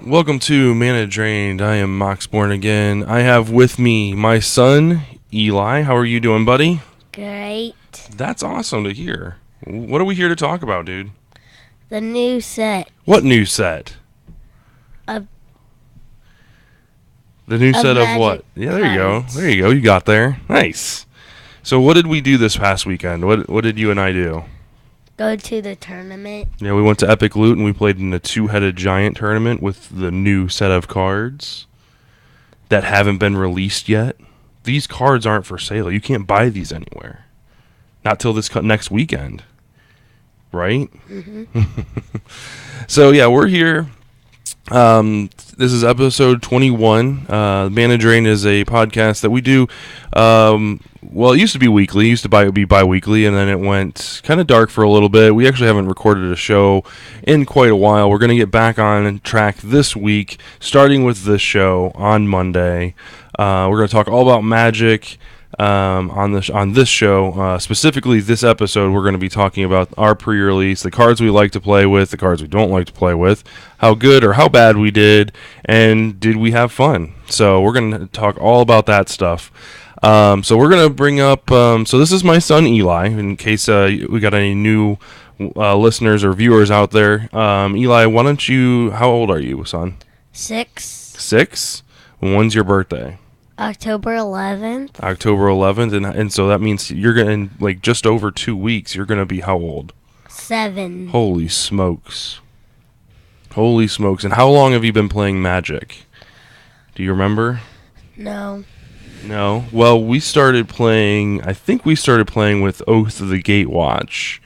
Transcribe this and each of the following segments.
Welcome to Mana Drained. I am Moxborn again. I have with me my son, Eli. How are you doing, buddy? Great. That's awesome to hear. What are we here to talk about, dude? The new set What new set? of The new set of what? Magic Yeah, there you go. cards. There you go. You got there. Nice. So what did we do this past weekend? What did you and I do? go to the tournament. Yeah, we went to Epic Loot and we played in a two-headed giant tournament with the new set of cards that haven't been released yet. These cards aren't for sale. You can't buy these anywhere. Not till this next weekend. Right? So, yeah, we're here. This is episode 21. Mana Drain is a podcast that we do. Well, it used to be weekly. It used to be bi-weekly, and then it went kind of dark for a little bit. We actually haven't recorded a show in quite a while. We're going to get back on track this week, starting with this show on Monday. We're going to talk all about Magic. On this show, specifically this episode, we're going to be talking about our pre-release, the cards we like to play with, the cards we don't like to play with, how good or how bad we did, and did we have fun. So we're going to talk all about that stuff. So we're going to bring up, so this is my son Eli, in case we got any new listeners or viewers out there. Eli, why don't you, how old are you, son? 6 6? When's your birthday? October 11th. October 11th, and so that means you're going to, like, just over 2 weeks, you're going to be how old? 7. Holy smokes. Holy smokes. And how long have you been playing Magic? Do you remember? No. No? Well, I think we started playing with Oath of the Gatewatch.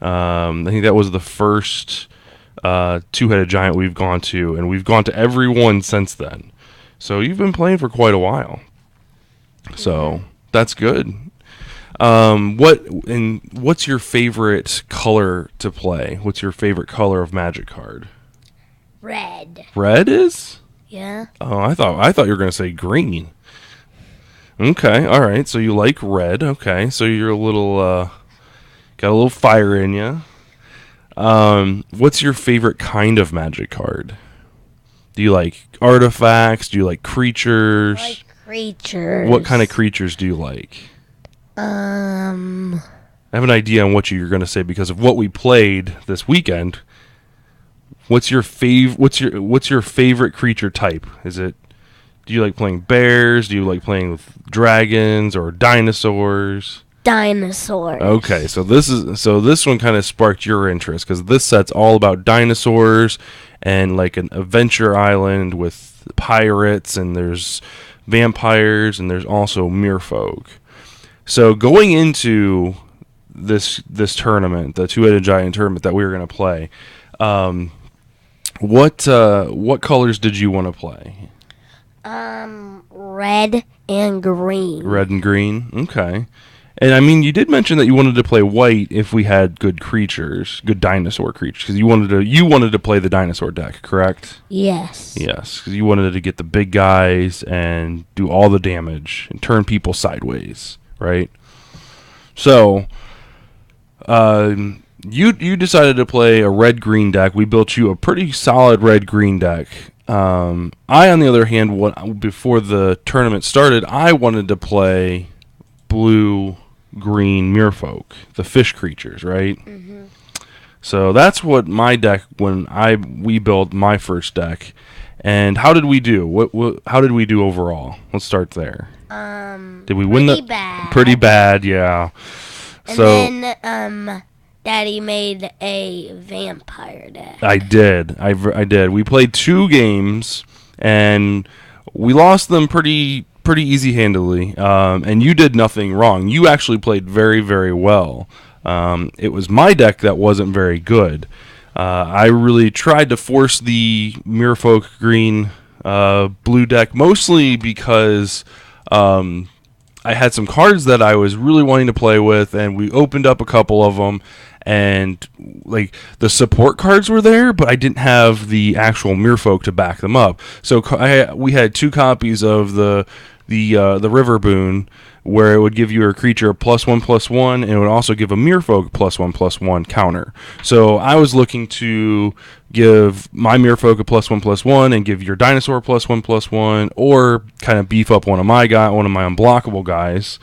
I think that was the first two-headed giant we've gone to, and we've gone to every one since then. So you've been playing for quite a while. So that's good. What's your favorite color to play? What's your favorite color of Magic card? Red. Red is? Yeah. Oh, I thought you were going to say green. Okay, all right. So you like red. Okay, so you're a little got a little fire in you. What's your favorite kind of Magic card? Do you like artifacts? Do you like creatures? Like creatures. What kind of creatures do you like? I have an idea on what you're going to say because of what we played this weekend. What's your favorite creature type? Do you like playing bears? Do you like playing with dragons or dinosaurs? Dinosaurs. Okay, so this one kind of sparked your interest because this set's all about dinosaurs and like an adventure island with pirates, and there's vampires, and there's also merfolk. So going into this tournament, the two-headed giant tournament that we were going to play, what colors did you want to play? Red and green. Red and green. Okay. And I mean, you did mention that you wanted to play white if we had good creatures, good dinosaur creatures, because you wanted to play the dinosaur deck, correct? Yes. Yes, because you wanted to get the big guys and do all the damage and turn people sideways, right? So, you decided to play a red-green deck. We built you a pretty solid red-green deck. I, on the other hand, before the tournament started, I wanted to play blue-green merfolk, the fish creatures, right? Mm-hmm. So that's what my deck we built my first deck. And how did we do? How did we do overall? Let's start there. Did we win? Pretty bad. Pretty bad, yeah. And So then Daddy made a vampire deck. I did. I did. We played 2 games and we lost them pretty easy-handedly. And you did nothing wrong. You actually played very, very well. It was my deck that wasn't very good. I really tried to force the Merfolk green blue deck, mostly because I had some cards that I was really wanting to play with, and we opened up a couple of them, and like the support cards were there, but I didn't have the actual Merfolk to back them up. So we had 2 copies of the the River Boon, where it would give your creature a +1/+1, and it would also give a Merfolk +1/+1 counter. So I was looking to give my Merfolk a +1/+1 and give your dinosaur +1/+1, or kind of beef up one of my unblockable guys.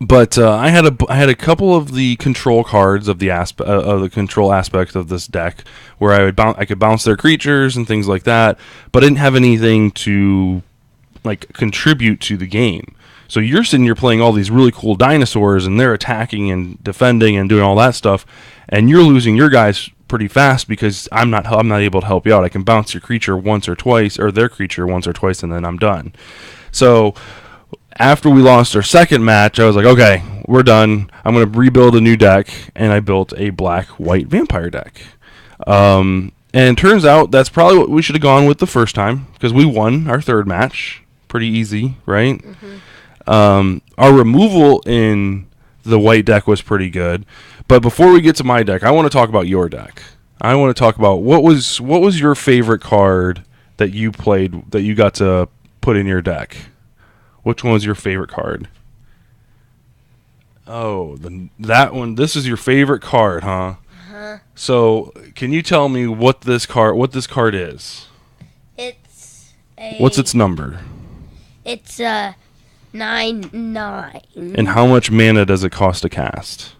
But I had a couple of the control cards of the control aspect of this deck where I could bounce their creatures and things like that, but I didn't have anything to like contribute to the game. So you're sitting here playing all these really cool dinosaurs, and they're attacking and defending and doing all that stuff, and you're losing your guys pretty fast because I'm not able to help you out. I can bounce your creature once or twice, or their creature once or twice, and then I'm done. So after we lost our second match, I was like, okay, we're done. I'm going to rebuild a new deck, and I built a black-white vampire deck. And it turns out that's probably what we should have gone with the first time, because we won our third match. Pretty easy, right? Mm-hmm. Our removal in the white deck was pretty good. But before we get to my deck, I want to talk about your deck. I want to talk about what was your favorite card that you played, that you got to put in your deck. Which one was your favorite card? Oh, that one. This is your favorite card, huh? Uh-huh. So, can you tell me what this card is? What's its number? It's 9/9. And how much mana does it cost to cast?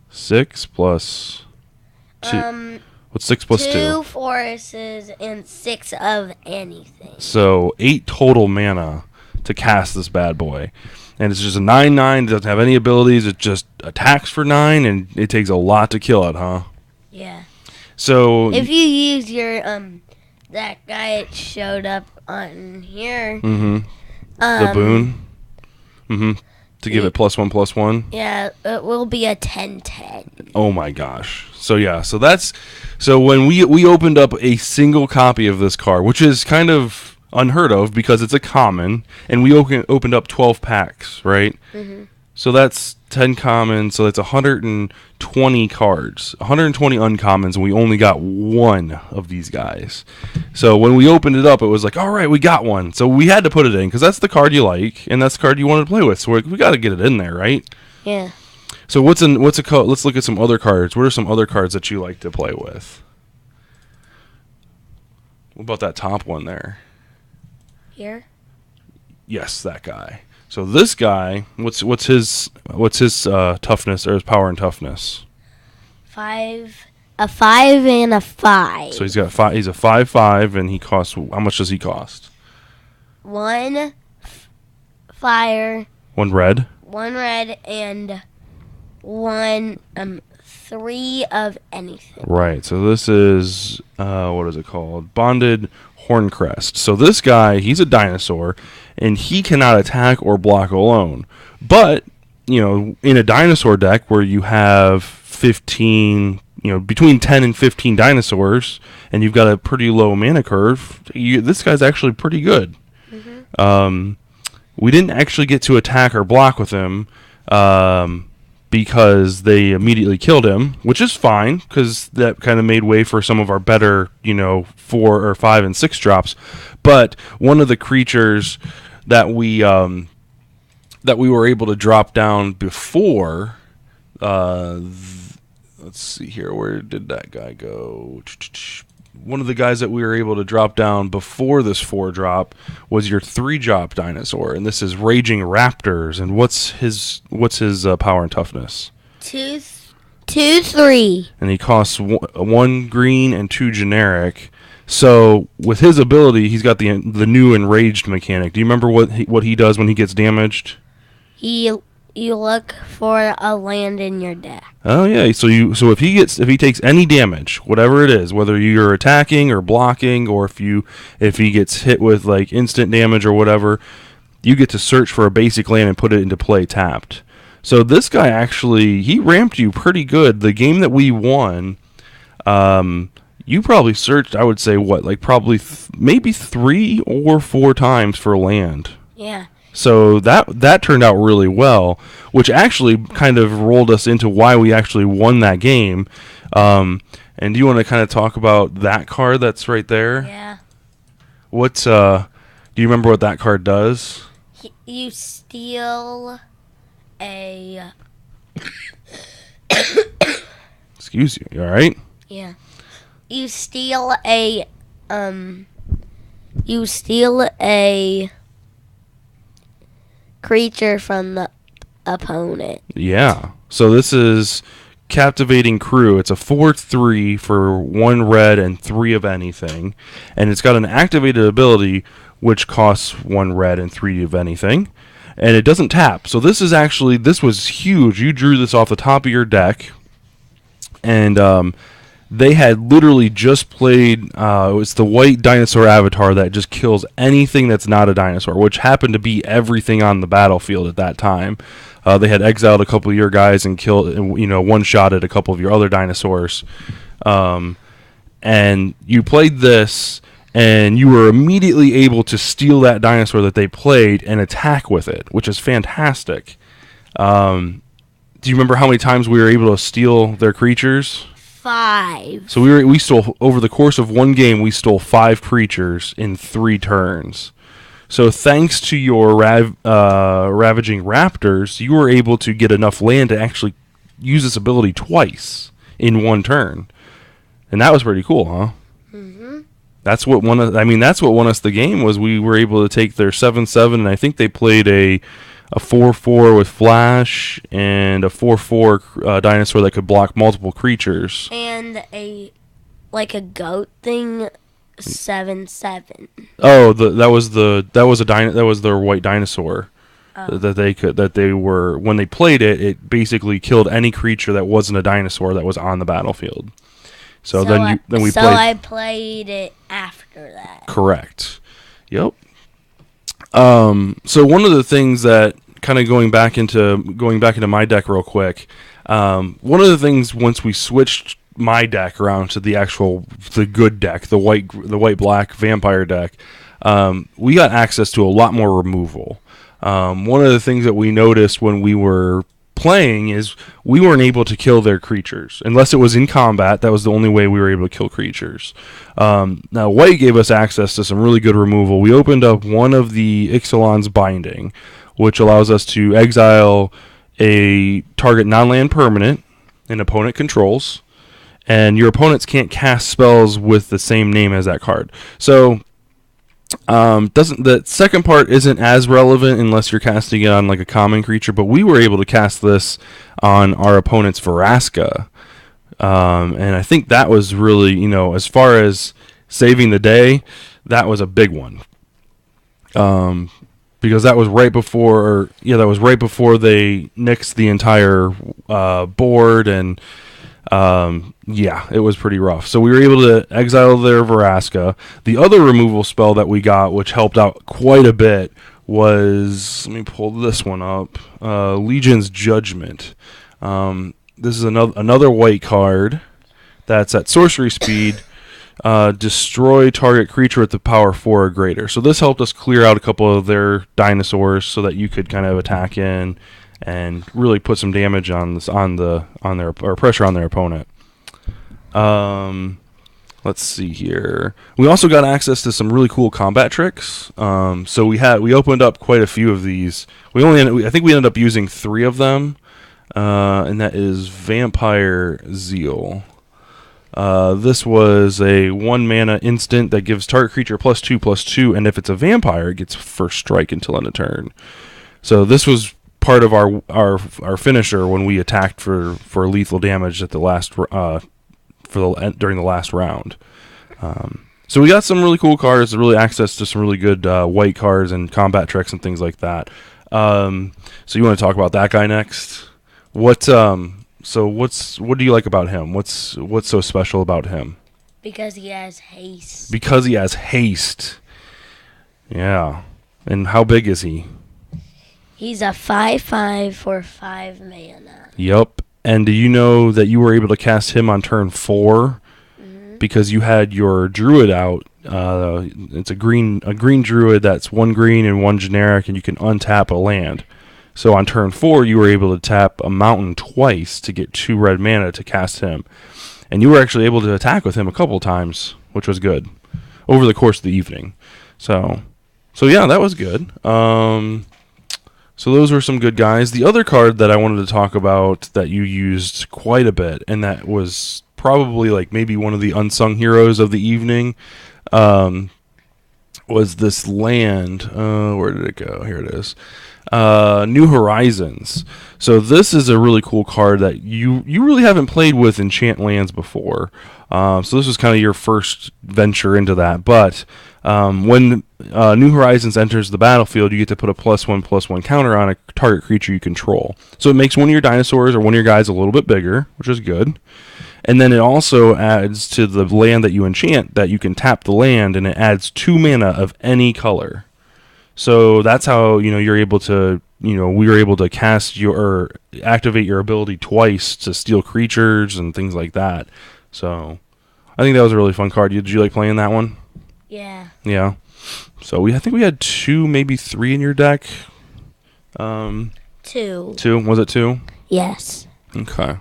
6 plus 2. What's 6 plus 2? 2 forces and 6 of anything. So 8 total mana to cast this bad boy. And it's just a 9/9. It doesn't have any abilities. It just attacks for 9, and it takes a lot to kill it, huh? Yeah. So if you use your that guy that showed up on here. Mm-hmm. The boon. Mm-hmm. To give it +1/+1. Yeah, it will be a 10/10. Oh my gosh. So yeah, so when we opened up a single copy of this card, which is kind of unheard of because it's a common, and we opened up 12 packs, right? Mm-hmm. So that's 10 commons, so that's 120 cards, 120 uncommons, and we only got one of these guys. So when we opened it up, it was like, all right, we got one. So we had to put it in because that's the card you like, and that's the card you wanted to play with. So we got to get it in there, right? Yeah. So let's look at some other cards. What are some other cards that you like to play with? What about that top one there? Here? Yes, that guy. So this guy, what's his toughness, or his power and toughness? 5. A 5 and a 5. So he's got 5. He's a 5/5, and he costs. How much does he cost? 1 fire. 1 red. 1 red and 1 3 of anything. Right. So this is what is it called? Bonded Horncrest. So this guy, he's a dinosaur, and he cannot attack or block alone. But in a dinosaur deck where you have 15, between 10 and 15 dinosaurs, and you've got a pretty low mana curve, this guy's actually pretty good. Mm-hmm. We didn't actually get to attack or block with him because they immediately killed him, which is fine because that kind of made way for some of our better, 4 or 5 and 6 drops. But one of the creatures that we were able to drop down before, let's see here, where did that guy go? One of the guys that we were able to drop down before this 4-drop was your 3-drop dinosaur, and this is Raging Raptors. And what's his power and toughness? 2, 3. And he costs 1 green and 2 generic. So with his ability, he's got the new enraged mechanic. Do you remember what he does when he gets damaged? You look for a land in your deck. Oh yeah, so if he takes any damage, whatever it is, whether you're attacking or blocking, or if he gets hit with like instant damage or whatever, you get to search for a basic land and put it into play tapped. So this guy actually, he ramped you pretty good. The game that we won, you probably searched, I would say, probably maybe 3 or 4 times for land. Yeah. So that turned out really well, which actually kind of rolled us into why we actually won that game. And do you want to kind of talk about that card that's right there? Yeah. What's Do you remember what that card does? You steal a. Excuse you. You all right? Yeah. You steal a. You steal a creature from the opponent. Yeah. So this is Captivating Crew. It's a 4/3 for 1 red and 3 of anything. And it's got an activated ability which costs 1 red and 3 of anything. And it doesn't tap. So this was huge. You drew this off the top of your deck. And they had literally just played, it was the white dinosaur avatar that just kills anything that's not a dinosaur, which happened to be everything on the battlefield at that time. They had exiled a couple of your guys and killed, one-shotted a couple of your other dinosaurs. And you played this, and you were immediately able to steal that dinosaur that they played and attack with it, which is fantastic. Do you remember how many times we were able to steal their creatures? 5. So we stole, over the course of one game, we stole 5 creatures in 3 turns. So thanks to your Ravaging Raptors, you were able to get enough land to actually use this ability twice in 1 turn. And that was pretty cool, huh? Mm-hmm. That's what won us the game, was we were able to take their 7/7, and I think they played a 4/4 with Flash and a 4/4 dinosaur that could block multiple creatures. And a goat thing, 7/7. Oh, that was their white dinosaur. That they were, when they played it, it basically killed any creature that wasn't a dinosaur that was on the battlefield. So then we played. I played it after that. Correct. Yep. So one of the things that, kind of going back into my deck real quick, one of the things, once we switched my deck around to the good deck, the white black vampire deck, we got access to a lot more removal. One of the things that we noticed when we were playing is we weren't able to kill their creatures unless it was in combat. That was the only way we were able to kill creatures. Now white gave us access to some really good removal. We opened up one of the Ixalan's Binding, which allows us to exile a target non-land permanent an opponent controls, and your opponents can't cast spells with the same name as that card. So the second part isn't as relevant unless you're casting it on like a common creature, but we were able to cast this on our opponent's Vraska. And I think that was really, as far as saving the day, that was a big one. Because that was right before they nixed the entire board, and it was pretty rough. So we were able to exile their Vraska. The other removal spell that we got, which helped out quite a bit, was, let me pull this one up, Legion's Judgment. This is another white card that's at sorcery speed. Destroy target creature with the power 4 or greater. So this helped us clear out a couple of their dinosaurs so that you could kind of attack in and really put some damage on their pressure on their opponent. Let's see here. We also got access to some really cool combat tricks. So we opened up quite a few of these. I think we ended up using 3 of them, and that is Vampire Zeal. This was a 1 mana instant that gives target creature +2/+2, and if it's a vampire, it gets first strike until end of turn. So this was part of our finisher when we attacked for lethal damage at the last during the last round. So we got some really cool cards, really access to some really good white cards and combat tricks and things like that. So you want to talk about that guy next? What do you like about him? What's so special about him? Because he has haste. Because he has haste. Yeah. And how big is he? He's a 5/5 for 5 mana. Yep. And do you know that you were able to cast him on turn 4? Mm-hmm. Because you had your druid out. It's a green druid that's 1 green and 1 generic, and you can untap a land. So on turn 4, you were able to tap a mountain twice to get 2 red mana to cast him. And you were actually able to attack with him a couple times, which was good, over the course of the evening. So So yeah, that was good. So those were some good guys. The other card that I wanted to talk about that you used quite a bit, and that was probably like maybe one of the unsung heroes of the evening, was this land. Where did it go? Here it is. New Horizons. So this is a really cool card that you really haven't played with Enchant Lands before. So this was kind of your first venture into that. But when New Horizons enters the battlefield, you get to put a +1/+1 counter on a target creature you control. So it makes one of your dinosaurs or one of your guys a little bit bigger, which is good. And then it also adds to the land that you enchant that you can tap the land, and it adds 2 mana of any color. So that's how you're able to we were able to cast or activate your ability twice to steal creatures and things like that. So I think that was a really fun card. Did you like playing that one? Yeah. Yeah. So I think we had 2, maybe 3 in your deck. 2. 2? Was it 2? Yes. Okay.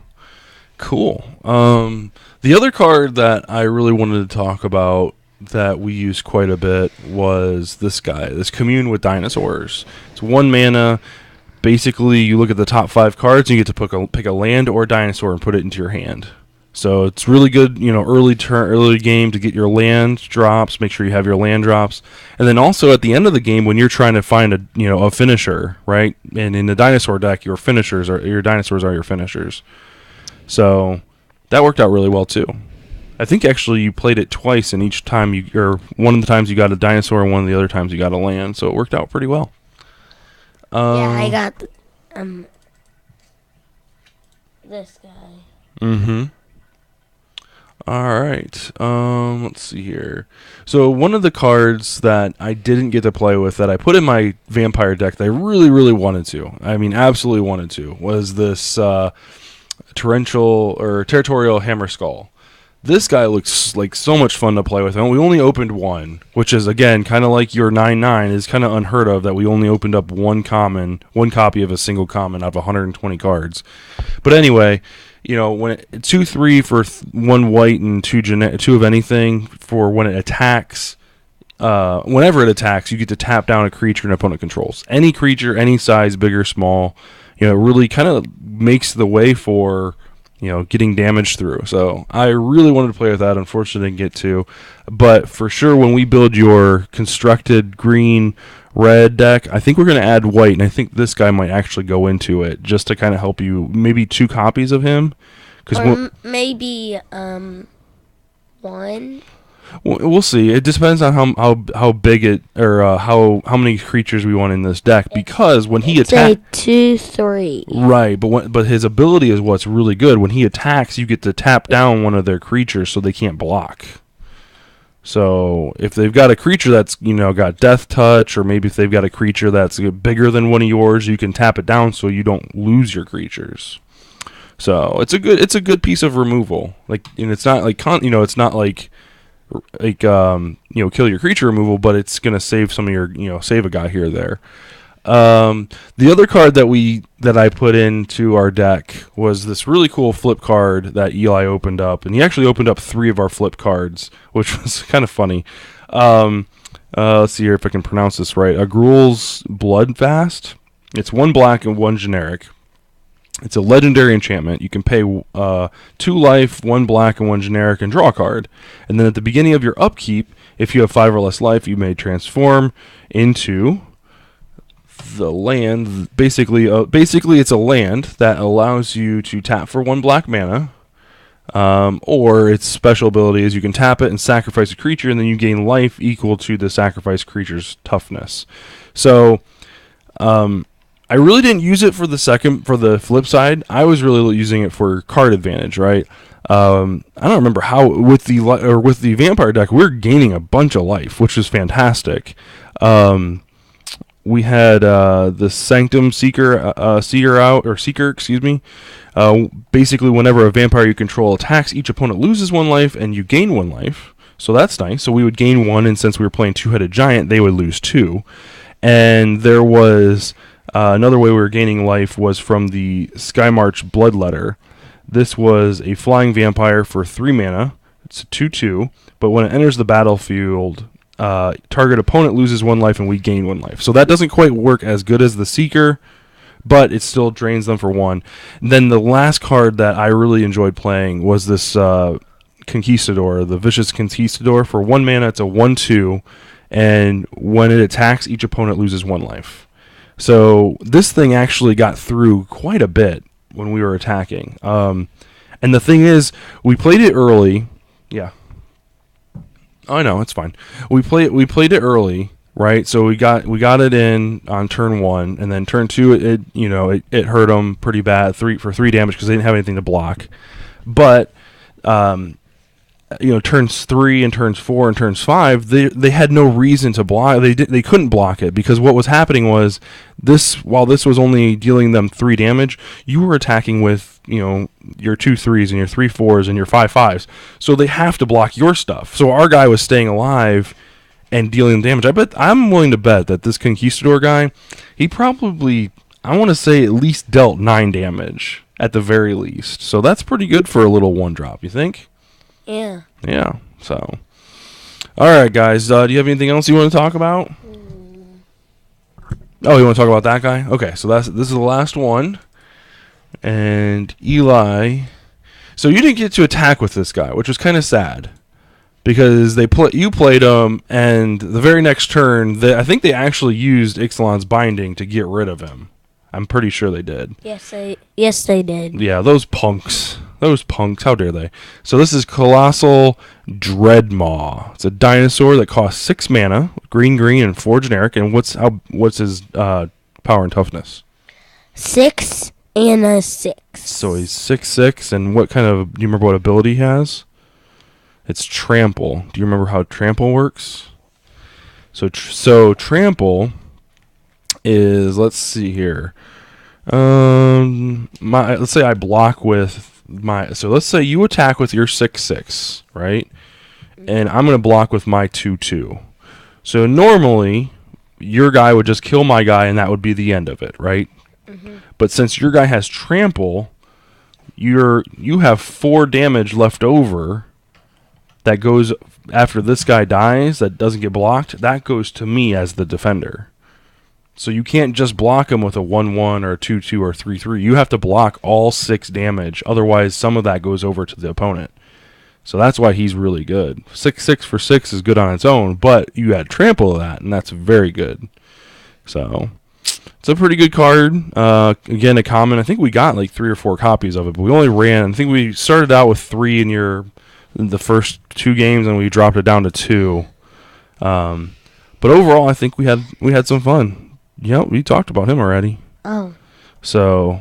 Cool. The other card that I really wanted to talk about that we used quite a bit was this guy, this Commune with Dinosaurs. It's 1 mana. Basically, you look at the top 5 cards and you get to pick a land or a dinosaur and put it into your hand. So it's really good, early game to get your land drops. Make sure you have your land drops, and then also at the end of the game when you're trying to find a finisher, right? And in the dinosaur deck, your dinosaurs are your finishers. So that worked out really well too. I think actually you played it twice, and each time one of the times you got a dinosaur, and one of the other times you got a land. So it worked out pretty well. Yeah, I got this guy. Mm-hmm. All right. Let's see here. So one of the cards that I didn't get to play with that I put in my vampire deck that I really, really wanted to, I mean, absolutely wanted to, was this Territorial Hammerskull. This guy looks like so much fun to play with. And we only opened 1, which is, again, kind of like your 9/9 is kind of unheard of that we only opened up 1 copy of a single common out of 120 cards. But anyway, when 2/3 for 1 white and 2 of anything for when it attacks. Whenever it attacks, you get to tap down a creature an opponent controls. Any creature, any size, big or small. It really kind of makes the way for getting damage through. So I really wanted to play with that. Unfortunately, didn't get to. But for sure, when we build your constructed green-red deck, I think we're going to add white, and I think this guy might actually go into it just to kind of help you. Maybe 2 copies of him. Or maybe 1. We'll see. It depends on how big it or how many creatures we want in this deck. Because when he attacks, 2, 3. right? But his ability is what's really good. When he attacks, you get to tap down one of their creatures so they can't block. So if they've got a creature that's got Death Touch, or maybe if they've got a creature that's bigger than one of yours, you can tap it down so you don't lose your creatures. So it's a good piece of removal. And it's not like it's not like kill your creature removal, but it's gonna save some of your save a guy here or there. The other card that I put into our deck was this really cool flip card that Eli opened up, and he actually opened up 3 of our flip cards, which was kind of funny. Let's see here if I can pronounce this right. Agrul's Bloodfast. It's 1 black and 1 generic. It's a legendary enchantment. You can pay 2 life, 1 black, and 1 generic, and draw a card. And then at the beginning of your upkeep, if you have 5 or less life, you may transform into the land. Basically, it's a land that allows you to tap for 1 black mana. Or its special ability is you can tap it and sacrifice a creature, and then you gain life equal to the sacrificed creature's toughness. So, I really didn't use it for the flip side. I was really using it for card advantage, right? I don't remember how with the vampire deck we're gaining a bunch of life, which is fantastic. We had the Sanctum Seeker, excuse me. Basically, whenever a vampire you control attacks, each opponent loses 1 life, and you gain 1 life. So that's nice. So we would gain 1, and since we were playing 2-headed giant, they would lose 2. And there was another way we were gaining life was from the Skymarch Bloodletter. This was a flying vampire for 3 mana. It's a 2/2, but when it enters the battlefield, target opponent loses 1 life and we gain 1 life. So that doesn't quite work as good as the Seeker, but it still drains them for 1. And then the last card that I really enjoyed playing was this Conquistador, the Vicious Conquistador. For 1 mana, it's a 1/2, and when it attacks, each opponent loses 1 life. So this thing actually got through quite a bit when we were attacking. And the thing is, we played it early. Yeah. I know, it's fine. We played it early, right? So we got it in on turn 1, and then turn 2 it hurt them pretty bad, 3 damage because they didn't have anything to block. But turns 3 and turns 4 and turns 5, they had no reason to block. They couldn't block it because what was happening was while this was only dealing them 3 damage, you were attacking with your 2/3s and your 3/4s and your 5/5s. So they have to block your stuff. So our guy was staying alive and dealing damage. I'm willing to bet that this Conquistador guy, he probably, I want to say, at least dealt 9 damage at the very least. So that's pretty good for a little 1-drop, you think? Yeah. Yeah, so. Alright, guys, do you have anything else you want to talk about? Oh, you want to talk about that guy? Okay, so this is the last one. And Eli. So you didn't get to attack with this guy, which was kind of sad. Because you played him, and the very next turn, I think they actually used Ixalan's Binding to get rid of him. I'm pretty sure they did. Yes, they did. Yeah, those punks. How dare they? So this is Colossal Dreadmaw. It's a dinosaur that costs 6 mana, green, and 4 generic. And what's his power and toughness? 6 and a 6. So he's 6/6, and do you remember what ability he has? It's Trample. Do you remember how Trample works? So Trample is, let's see here. Let's say I block with so let's say you attack with your 6/6, right? And I'm going to block with my 2/2. So normally your guy would just kill my guy and that would be the end of it, right? Mm-hmm. But since your guy has Trample, you have 4 damage left over that goes after this guy dies, that doesn't get blocked. That goes to me as the defender. So you can't just block him with a 1/1 or a 2/2 or 3/3. You have to block all 6 damage. Otherwise, some of that goes over to the opponent. So that's why he's really good. 6/6 for 6 is good on its own, but you add Trample to that, and that's very good. So it's a pretty good card. Again, a common. I think we got like 3 or 4 copies of it, but we only ran. I think we started out with 3 in the first 2 games, and we dropped it down to 2. But overall, I think we had some fun. Yeah, we talked about him already. Oh. So,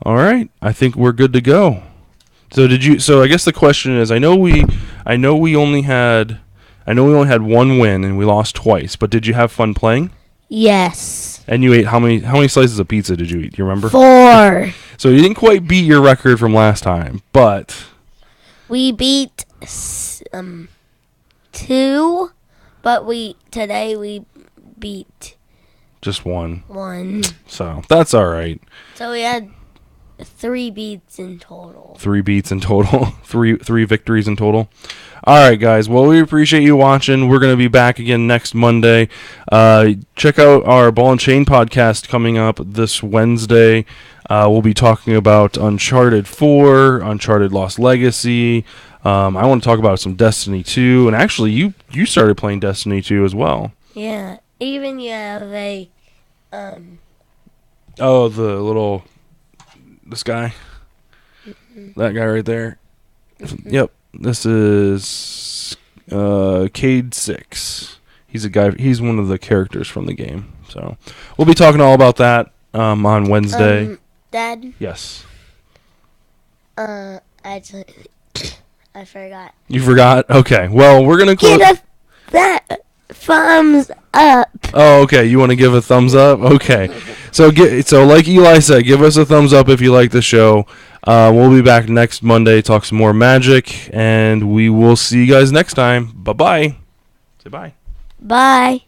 all right. I think we're good to go. So I guess the question is, I know we only had 1 win and we lost twice, but did you have fun playing? Yes. And you ate how many slices of pizza did you eat? Do you remember? 4. So you didn't quite beat your record from last time, but we beat 2, but today we beat just 1. 1. So that's all right. So we had 3 beats in total. 3 beats in total. 3 victories in total. All right, guys. Well, we appreciate you watching. We're going to be back again next Monday. Check out our Ball and Chain podcast coming up this Wednesday. We'll be talking about Uncharted 4, Uncharted Lost Legacy. I want to talk about some Destiny 2. And actually, you started playing Destiny 2 as well. Yeah. Even you have a... Oh, this guy. Mm-hmm. That guy right there. Mm-hmm. Yep. This is Cade 6. He's a guy. He's one of the characters from the game. So we'll be talking all about that on Wednesday. Dad? Yes. Actually, I forgot. You forgot? Okay. Well, we're gonna close. Give that thumbs up. Oh, okay. You want to give a thumbs up? Okay. So like Eli said, give us a thumbs up if you like the show. We'll be back next Monday, talk some more Magic, and we will see you guys next time. Bye-bye. Say bye. Bye.